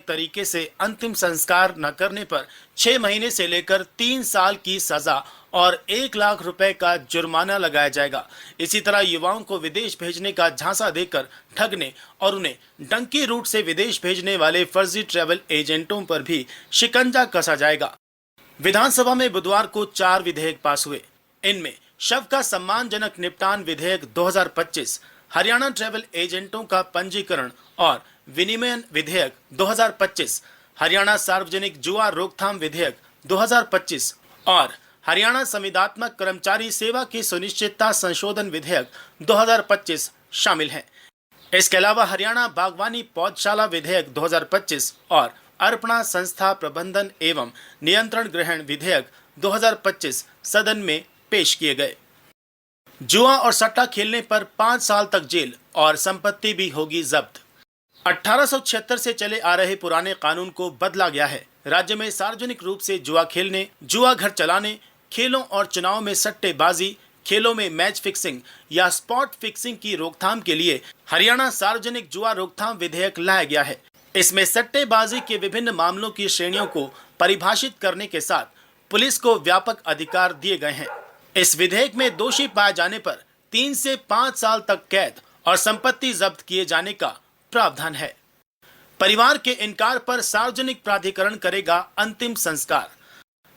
तरीके से अंतिम संस्कार न करने पर 6 महीने से लेकर 3 साल की सजा और 1 लाख रुपए का जुर्माना लगाया जाएगा। इसी तरह युवाओं को विदेश भेजने का झांसा देकर ठगने और उन्हें डंकी रूट से विदेश भेजने वाले फर्जी ट्रैवल एजेंटों पर भी शिकंजा कसा जाएगा। विधानसभा में बुधवार को 4 विधेयक पास हुए। इनमें शव का सम्मानजनक निपटान विधेयक 2025, हरियाणा ट्रैवल एजेंटों का पंजीकरण और विनिमयन विधेयक 2025, हरियाणा सार्वजनिक जुआ रोकथाम विधेयक 2025 और हरियाणा संविदात्मक कर्मचारी सेवा की सुनिश्चितता संशोधन विधेयक 2025 शामिल हैं। इसके अलावा हरियाणा बागवानी पौधशाला विधेयक 2025 और अर्पणा संस्था प्रबंधन एवं नियंत्रण ग्रहण विधेयक 2025 सदन में पेश किए गए। जुआ और सट्टा खेलने पर 5 साल तक जेल और संपत्ति भी होगी जब्त। 1876 से चले आ रहे पुराने कानून को बदला गया है। राज्य में सार्वजनिक रूप से जुआ खेलने, जुआ घर चलाने, खेलों और चुनाव में सट्टेबाजी, खेलों में मैच फिक्सिंग या स्पॉट फिक्सिंग की रोकथाम के लिए हरियाणा सार्वजनिक जुआ रोकथाम विधेयक लाया गया है। इसमें सट्टेबाजी के विभिन्न मामलों की श्रेणियों को परिभाषित करने के साथ पुलिस को व्यापक अधिकार दिए गए हैं। इस विधेयक में दोषी पाए जाने पर 3 से 5 साल तक कैद और संपत्ति जब्त किए जाने का प्रावधान है। परिवार के इनकार पर सार्वजनिक प्राधिकरण करेगा अंतिम संस्कार।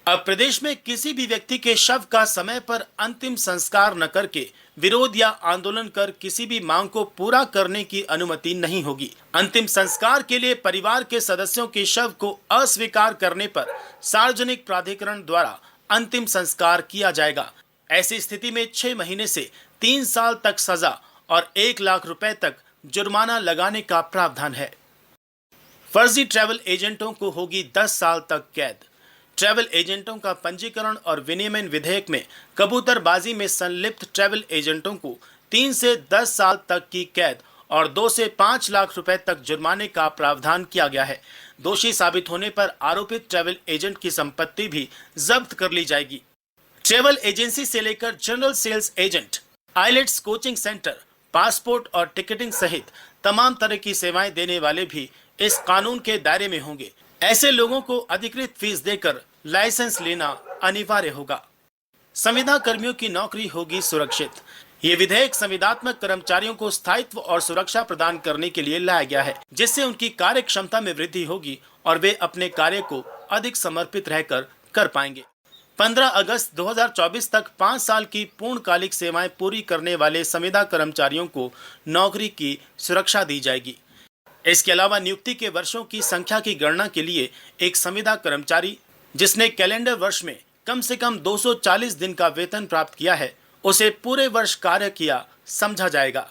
अब प्रदेश में किसी भी व्यक्ति के शव का समय पर अंतिम संस्कार न करके विरोध या आंदोलन कर किसी भी मांग को पूरा करने की अनुमति नहीं होगी। अंतिम संस्कार के लिए परिवार के सदस्यों के शव को अस्वीकार करने पर सार्वजनिक प्राधिकरण द्वारा अंतिम संस्कार किया जाएगा। ऐसी स्थिति में 6 महीने से 3 साल तक सजा और 1 लाख रुपए तक जुर्माना लगाने का प्रावधान है। फर्जी ट्रैवल एजेंटों को होगी 10 साल तक कैद। ट्रैवल एजेंटों का पंजीकरण और विनियमन विधेयक में कबूतरबाजी में संलिप्त ट्रैवल एजेंटों को 3 से 10 साल तक की कैद और 2 से 5 लाख रुपए तक जुर्माने का प्रावधान किया गया है। दोषी साबित होने पर आरोपित ट्रैवल एजेंट की संपत्ति भी जब्त कर ली जाएगी। ट्रैवल एजेंसी से लेकर general sales agent, IELTS coaching centre, passport और टिकटिंग सहित तमाम तरह की सेवाएं देने वाले भी इस कानून के दायरे में होंगे। ऐसे लोगों को अधिकृत फीस देकर लाइसेंस लेना अनिवार्य होगा। संविदा कर्मियों की नौकरी होगी सुरक्षित। ये विधेयक संविदात्मक कर्मचारियों को स्थायित्व और सुरक्षा प्रदान करने के लिए लाया गया है, जिससे उनकी कार्य क्षमता में वृद्धि होगी और वे अपने कार्य को अधिक समर्पित रहकर कर पाएंगे। 15 अगस्त 2024 तक 5 साल की पूर्णकालिक सेवाएं पूरी करने वाले संविदा कर्मचारियों को नौकरी की सुरक्षा दी जाएगी। इसके अलावा नियुक्ति के वर्षों की संख्या की गणना के लिए एक संविदा कर्मचारी जिसने कैलेंडर वर्ष में कम से कम 240 दिन का वेतन प्राप्त किया है, उसे पूरे वर्ष कार्य किया समझा जाएगा।